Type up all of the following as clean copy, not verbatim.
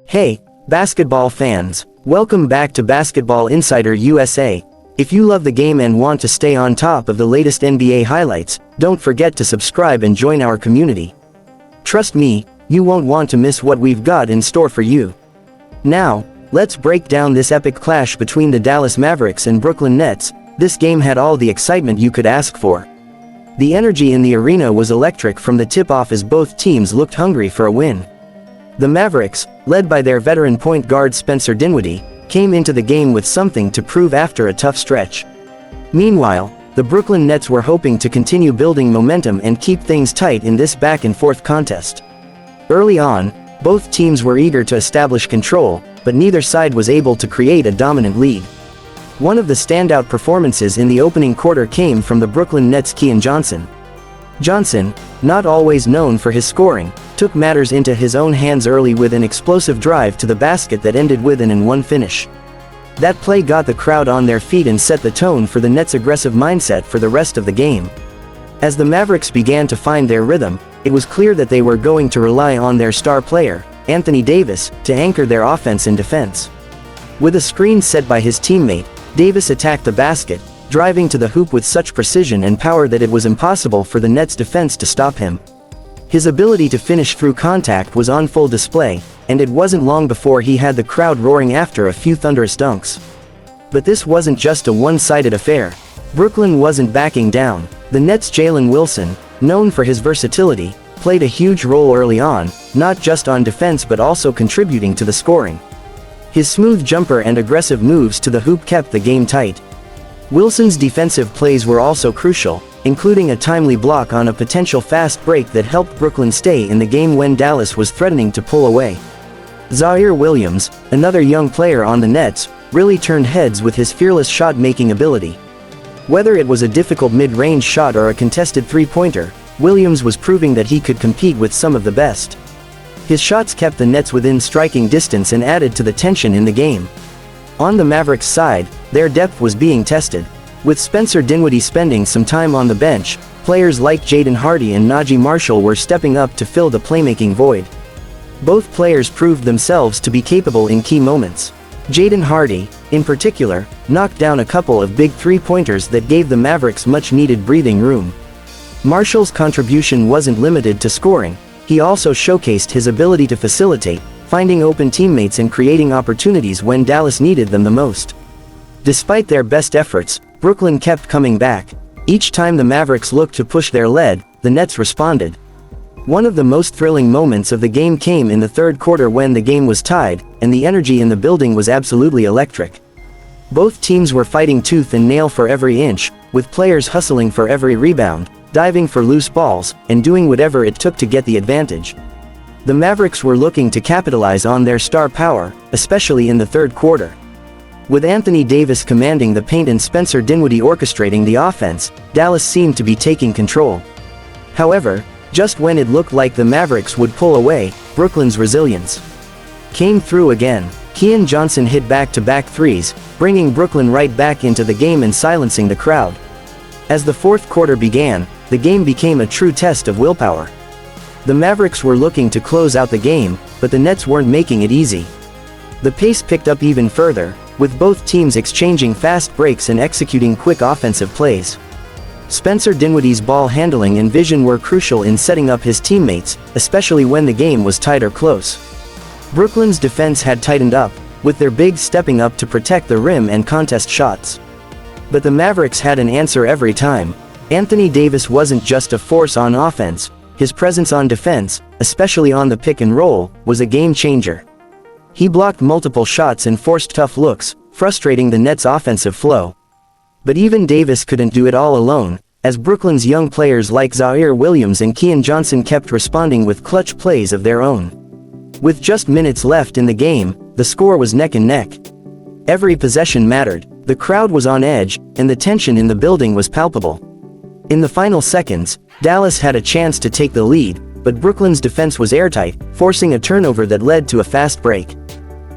Hey, basketball fans, welcome back to Basketball Insider USA. If you love the game and want to stay on top of the latest NBA highlights, don't forget to subscribe and join our community. Trust me, you won't want to miss what we've got in store for you. Now, let's break down this epic clash between the Dallas Mavericks and Brooklyn Nets. This game had all the excitement you could ask for. The energy in the arena was electric from the tip-off as both teams looked hungry for a win. The Mavericks, led by their veteran point guard Spencer Dinwiddie, came into the game with something to prove after a tough stretch. Meanwhile, the Brooklyn Nets were hoping to continue building momentum and keep things tight in this back-and-forth contest. Early on, both teams were eager to establish control, but neither side was able to create a dominant lead. One of the standout performances in the opening quarter came from the Brooklyn Nets' Keon Johnson. Johnson, not always known for his scoring, took matters into his own hands early with an explosive drive to the basket that ended with an and-one finish. That play got the crowd on their feet and set the tone for the Nets' aggressive mindset for the rest of the game. As the Mavericks began to find their rhythm, it was clear that they were going to rely on their star player, Anthony Davis, to anchor their offense and defense. With a screen set by his teammate, Davis attacked the basket, driving to the hoop with such precision and power that it was impossible for the Nets' defense to stop him. His ability to finish through contact was on full display, and it wasn't long before he had the crowd roaring after a few thunderous dunks. But this wasn't just a one-sided affair. Brooklyn wasn't backing down. The Nets' Jalen Wilson, known for his versatility, played a huge role early on, not just on defense but also contributing to the scoring. His smooth jumper and aggressive moves to the hoop kept the game tight. Wilson's defensive plays were also crucial, including a timely block on a potential fast break that helped Brooklyn stay in the game when Dallas was threatening to pull away. Zaire Williams, another young player on the Nets, really turned heads with his fearless shot-making ability. Whether it was a difficult mid-range shot or a contested three-pointer, Williams was proving that he could compete with some of the best. His shots kept the Nets within striking distance and added to the tension in the game. On the Mavericks' side, their depth was being tested. With Spencer Dinwiddie spending some time on the bench, players like Jaden Hardy and Najee Marshall were stepping up to fill the playmaking void. Both players proved themselves to be capable in key moments. Jaden Hardy, in particular, knocked down a couple of big three-pointers that gave the Mavericks much-needed breathing room. Marshall's contribution wasn't limited to scoring. He also showcased his ability to facilitate, finding open teammates and creating opportunities when Dallas needed them the most. Despite their best efforts, Brooklyn kept coming back. Each time the Mavericks looked to push their lead, the Nets responded. One of the most thrilling moments of the game came in the third quarter when the game was tied, and the energy in the building was absolutely electric. Both teams were fighting tooth and nail for every inch, with players hustling for every rebound, diving for loose balls, and doing whatever it took to get the advantage. The Mavericks were looking to capitalize on their star power, especially in the third quarter. With Anthony Davis commanding the paint and Spencer Dinwiddie orchestrating the offense, Dallas seemed to be taking control. However, just when it looked like the Mavericks would pull away, Brooklyn's resilience came through again. Keon Johnson hit back-to-back threes, bringing Brooklyn right back into the game and silencing the crowd. As the fourth quarter began, the game became a true test of willpower. The Mavericks were looking to close out the game, but the Nets weren't making it easy. The pace picked up even further, with both teams exchanging fast breaks and executing quick offensive plays. Spencer Dinwiddie's ball handling and vision were crucial in setting up his teammates, especially when the game was tight or close. Brooklyn's defense had tightened up, with their bigs stepping up to protect the rim and contest shots. But the Mavericks had an answer every time. Anthony Davis wasn't just a force on offense. His presence on defense, especially on the pick and roll, was a game changer. He blocked multiple shots and forced tough looks, frustrating the Nets' offensive flow. But even Davis couldn't do it all alone, as Brooklyn's young players like Zaire Williams and Keon Johnson kept responding with clutch plays of their own. With just minutes left in the game, the score was neck and neck. Every possession mattered, the crowd was on edge, and the tension in the building was palpable. In the final seconds, Dallas had a chance to take the lead, but Brooklyn's defense was airtight, forcing a turnover that led to a fast break.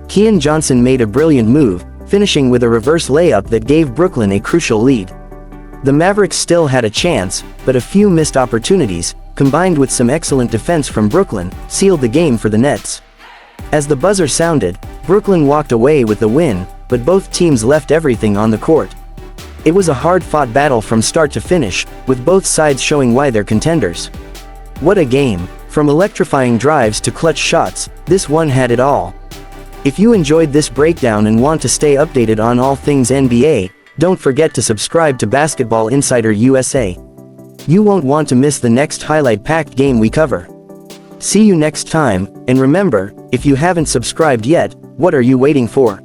Keon Johnson made a brilliant move, finishing with a reverse layup that gave Brooklyn a crucial lead. The Mavericks still had a chance, but a few missed opportunities, combined with some excellent defense from Brooklyn, sealed the game for the Nets. As the buzzer sounded, Brooklyn walked away with the win, but both teams left everything on the court. It was a hard-fought battle from start to finish, with both sides showing why they're contenders. What a game! From electrifying drives to clutch shots, this one had it all. If you enjoyed this breakdown and want to stay updated on all things NBA, don't forget to subscribe to Basketball Insider USA. You won't want to miss the next highlight-packed game we cover. See you next time, and remember, if you haven't subscribed yet, what are you waiting for?